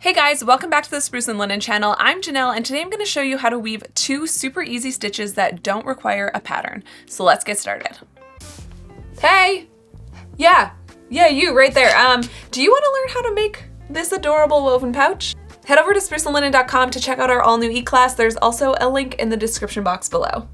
Hey guys, welcome back to the Spruce and Linen channel. I'm Janelle and today I'm going to show you how to weave 2 super easy stitches that don't require a pattern. So let's get started. Hey! Yeah, you right there. Do you want to learn how to make this adorable woven pouch? Head over to spruceandlinen.com to check out our all new e-class. There's also a link in the description box below.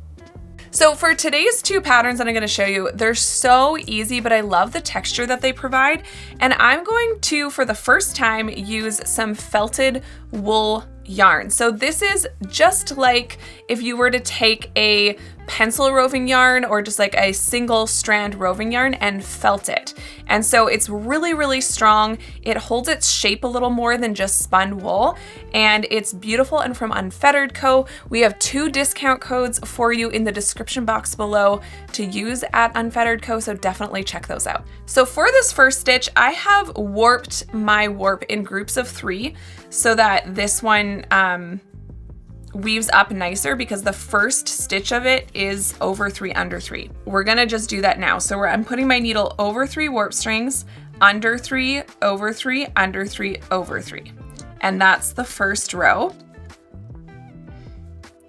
So for today's 2 patterns that I'm going to show you, they're so easy, but I love the texture that they provide. And I'm going to, for the first time, use some felted wool yarn. So this is just like if you were to take a pencil roving yarn or just like a single strand roving yarn and felt it. And so it's really, really strong. It holds its shape a little more than just spun wool, and it's beautiful and from Unfettered Co. We have 2 discount codes for you in the description box below to use at Unfettered Co, so definitely check those out. So for this first stitch, I have warped my warp in groups of 3 so that this one weaves up nicer because the first stitch of it is over 3 under 3. We're gonna just do that now. So I'm putting my needle over 3 warp strings, under 3, over 3, under 3, over 3. And that's the first row.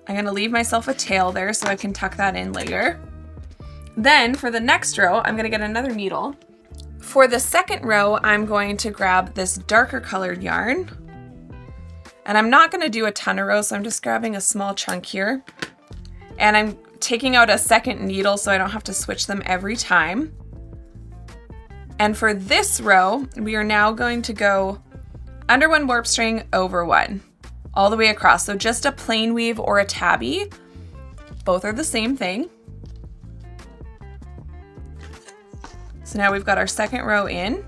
I'm gonna leave myself a tail there so I can tuck that in later. Then for the next row, I'm gonna get another needle. For the second row, I'm going to grab this darker colored yarn. And I'm not gonna do a ton of rows, so I'm just grabbing a small chunk here. And I'm taking out a second needle so I don't have to switch them every time. And for this row, we are now going to go under 1 warp string, over 1, all the way across. So just a plain weave or a tabby. Both are the same thing. So now we've got our second row in.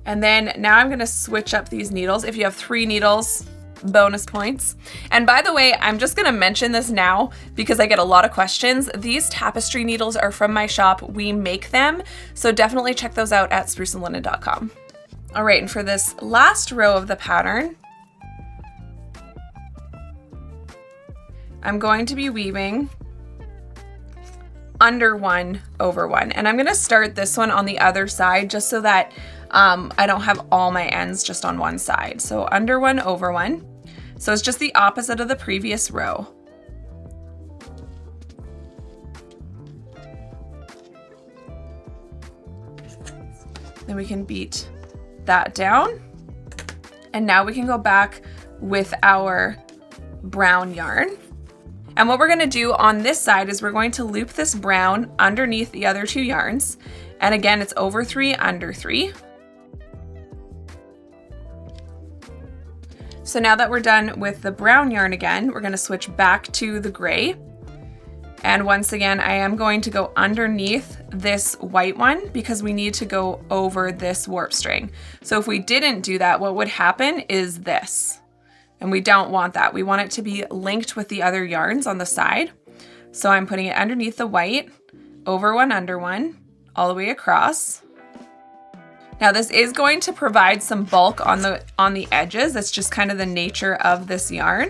And then now I'm gonna switch up these needles. If you have 3 needles, bonus points. And by the way, I'm just gonna mention this now because I get a lot of questions. These tapestry needles are from my shop. We make them, so definitely check those out at spruceandlinen.com. All right, and for this last row of the pattern, I'm going to be weaving under 1, over 1. And I'm gonna start this one on the other side just so that I don't have all my ends just on one side. So under 1, over 1. So it's just the opposite of the previous row. Then we can beat that down. And now we can go back with our brown yarn. And what we're gonna do on this side is we're going to loop this brown underneath the other 2 yarns. And again, it's over 3, under 3. So now that we're done with the brown yarn again, we're gonna switch back to the gray. And once again, I am going to go underneath this white one because we need to go over this warp string. So if we didn't do that, what would happen is this. And we don't want that. We want it to be linked with the other yarns on the side. So I'm putting it underneath the white, over 1, under 1, all the way across. Now this is going to provide some bulk on the edges. That's just kind of the nature of this yarn.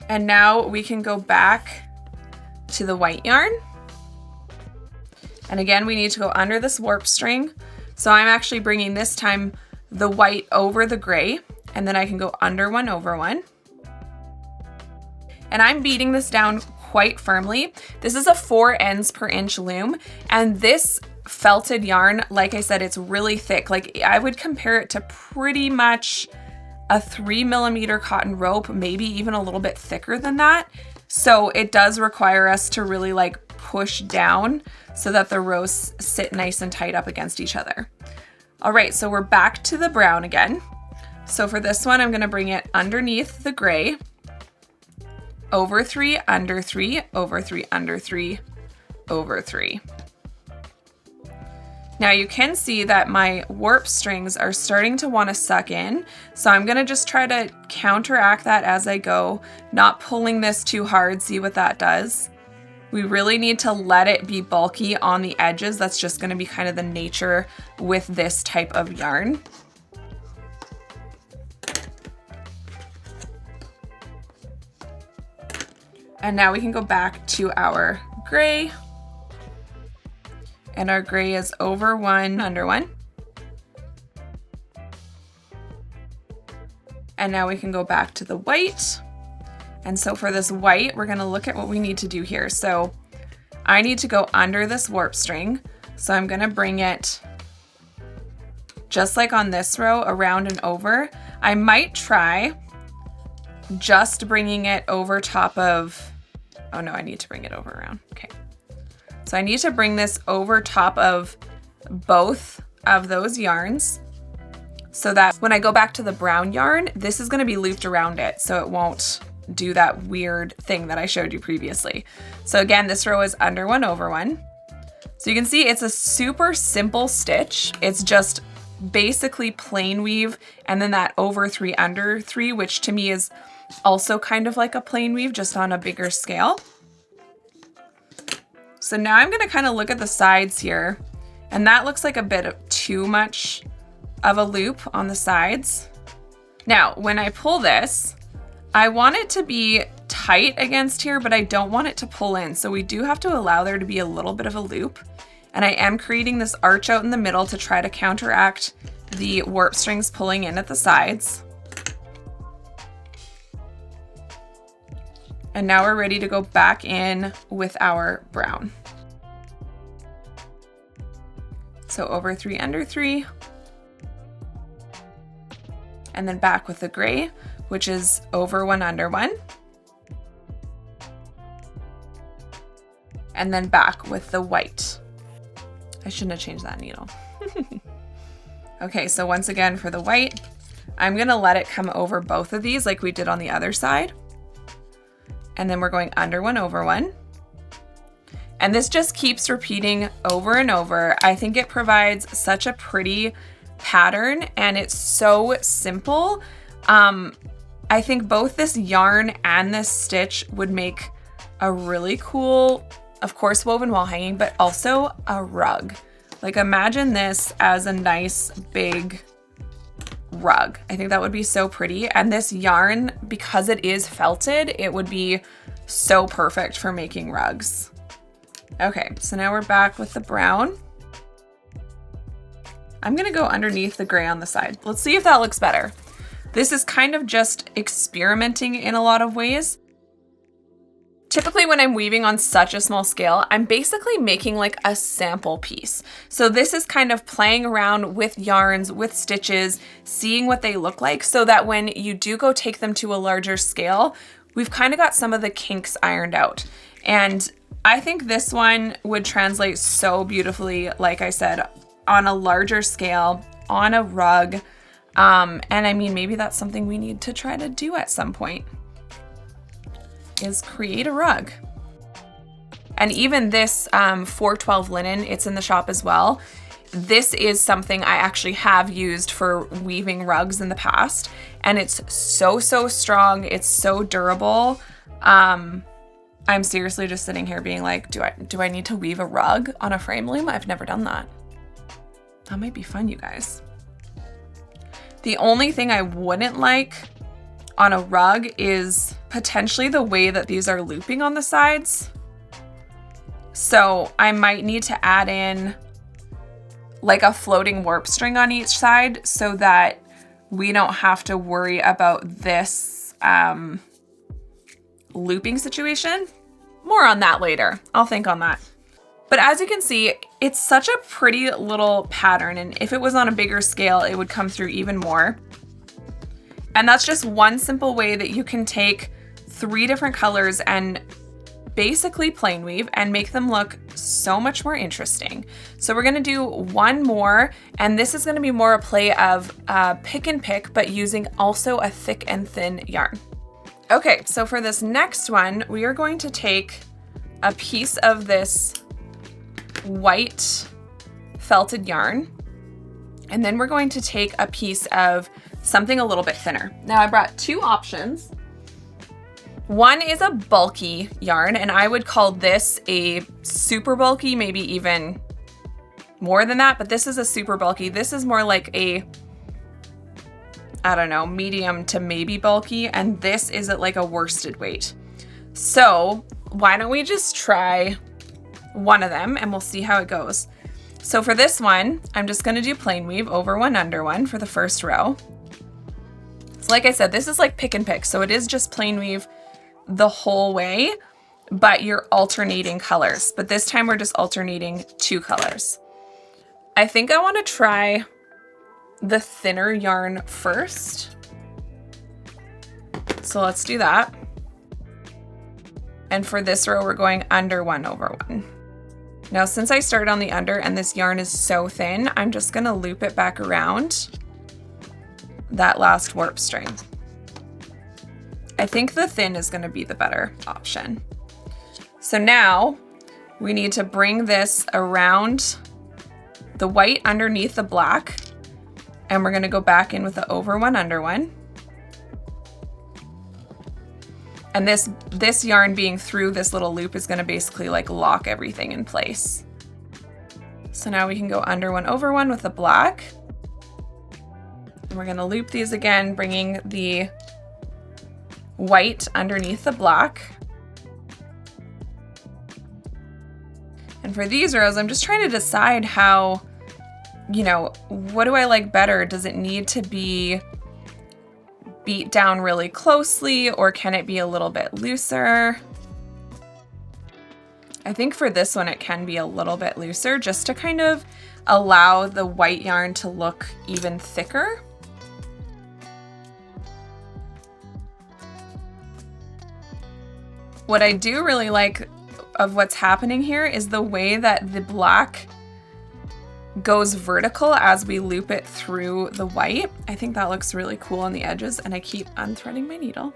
And now we can go back to the white yarn. And again, we need to go under this warp string. So I'm actually bringing this time the white over the gray, and then I can go under 1, over 1. And I'm beating this down quite firmly. This is a 4 ends per inch loom, and this felted yarn, like I said, it's really thick. Like I would compare it to pretty much a 3mm cotton rope, maybe even a little bit thicker than that. So it does require us to really like push down so that the rows sit nice and tight up against each other. All right, so we're back to the brown again. So for this one, I'm gonna bring it underneath the gray, over 3, under 3, over 3, under 3, over 3. Now you can see that my warp strings are starting to want to suck in. So I'm gonna just try to counteract that as I go, not pulling this too hard, see what that does. We really need to let it be bulky on the edges. That's just gonna be kind of the nature with this type of yarn. And now we can go back to our gray. And our gray is over 1, under 1. And now we can go back to the white. And so for this white, we're gonna look at what we need to do here. So I need to go under this warp string. So I'm gonna bring it just like on this row, around and over. I might try just bringing it over top of, oh no, I need to bring it over around, okay. So I need to bring this over top of both of those yarns so that when I go back to the brown yarn, this is gonna be looped around it so it won't do that weird thing that I showed you previously. So again, this row is under one, over one. So you can see it's a super simple stitch. It's just basically plain weave and then that over 3, under 3, which to me is also kind of like a plain weave, just on a bigger scale. So now I'm gonna kind of look at the sides here, and that looks like a bit of too much of a loop on the sides. Now, when I pull this, I want it to be tight against here, but I don't want it to pull in. So we do have to allow there to be a little bit of a loop. And I am creating this arch out in the middle to try to counteract the warp strings pulling in at the sides. And now we're ready to go back in with our brown. So over 3, under 3. And then back with the gray, which is over 1, under 1. And then back with the white. I shouldn't have changed that needle. Okay, so once again for the white, I'm gonna let it come over both of these like we did on the other side. And then we're going under 1, over 1. And this just keeps repeating over and over. I think it provides such a pretty pattern and it's so simple. I think both this yarn and this stitch would make a really cool, of course, woven wall hanging, but also a rug. Like imagine this as a nice big rug. I think that would be so pretty. And this yarn, because it is felted, it would be so perfect for making rugs. Okay, so now we're back with the brown. I'm gonna go underneath the gray on the side. Let's see if that looks better. This is kind of just experimenting in a lot of ways. Typically when I'm weaving on such a small scale, I'm basically making like a sample piece. So this is kind of playing around with yarns, with stitches, seeing what they look like so that when you do go take them to a larger scale, we've kind of got some of the kinks ironed out. And I think this one would translate so beautifully, like I said, on a larger scale, on a rug. And I mean, maybe that's something we need to try to do at some point, is create a rug. And even this 412 linen, it's in the shop as well. This is something I actually have used for weaving rugs in the past. And it's so strong. It's so durable. I'm seriously just sitting here being like, do I need to weave a rug on a frame loom? I've never done that. That might be fun, you guys. The only thing I wouldn't like on a rug is potentially the way that these are looping on the sides. So I might need to add in like a floating warp string on each side so that we don't have to worry about this looping situation. More on that later. I'll think on that. But as you can see, it's such a pretty little pattern, and if it was on a bigger scale, it would come through even more. And that's just one simple way that you can take 3 different colors and basically plain weave and make them look so much more interesting. So we're gonna do one more, and this is gonna be more a play of pick and pick, but using also a thick and thin yarn. Okay, so for this next one, we are going to take a piece of this white felted yarn, and then we're going to take a piece of something a little bit thinner. Now I brought 2 options. One is a bulky yarn, and I would call this a super bulky, maybe even more than that, but this is a super bulky. This is more like a, I don't know, medium to maybe bulky, and this is at like a worsted weight. So why don't we just try one of them and we'll see how it goes. So for this one, I'm just gonna do plain weave over 1, under 1 for the first row. So like I said, this is like pick and pick. So it is just plain weave the whole way, but you're alternating colors. But this time we're just alternating 2 colors. I think I want to try the thinner yarn first. So let's do that. And for this row, we're going under 1/1. Now, since I started on the under and this yarn is so thin, I'm just gonna loop it back around that last warp string. I think the thin is gonna be the better option. So now we need to bring this around the white underneath the black, and we're gonna go back in with the over 1 under 1. And this yarn being through this little loop is gonna basically like lock everything in place. So now we can go under 1 over 1 with the black. And we're gonna loop these again, bringing the white underneath the black. And for these rows, I'm just trying to decide how, you know, what do I like better? Does it need to be beat down really closely, or can it be a little bit looser? I think for this one, it can be a little bit looser just to kind of allow the white yarn to look even thicker. What I do really like of what's happening here is the way that the black goes vertical as we loop it through the white. I think that looks really cool on the edges, and I keep unthreading my needle.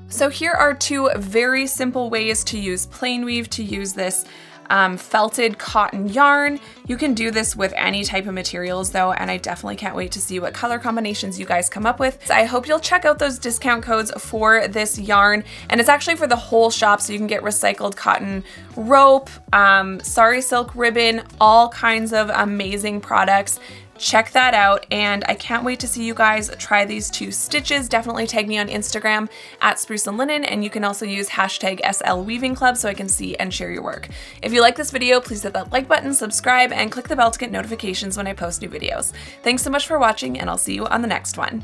So here are 2 very simple ways to use plain weave to use this felted cotton yarn. You can do this with any type of materials though, and I definitely can't wait to see what color combinations you guys come up with. I hope you'll check out those discount codes for this yarn, and it's actually for the whole shop, so you can get recycled cotton rope, sari silk ribbon, all kinds of amazing products. Check that out, and I can't wait to see you guys try these 2 stitches. Definitely tag me on Instagram at Spruce and Linen, and you can also use hashtag SL Weaving Club so I can see and share your work. If you like this video, please hit that like button, subscribe, and click the bell to get notifications when I post new videos. Thanks so much for watching, and I'll see you on the next one.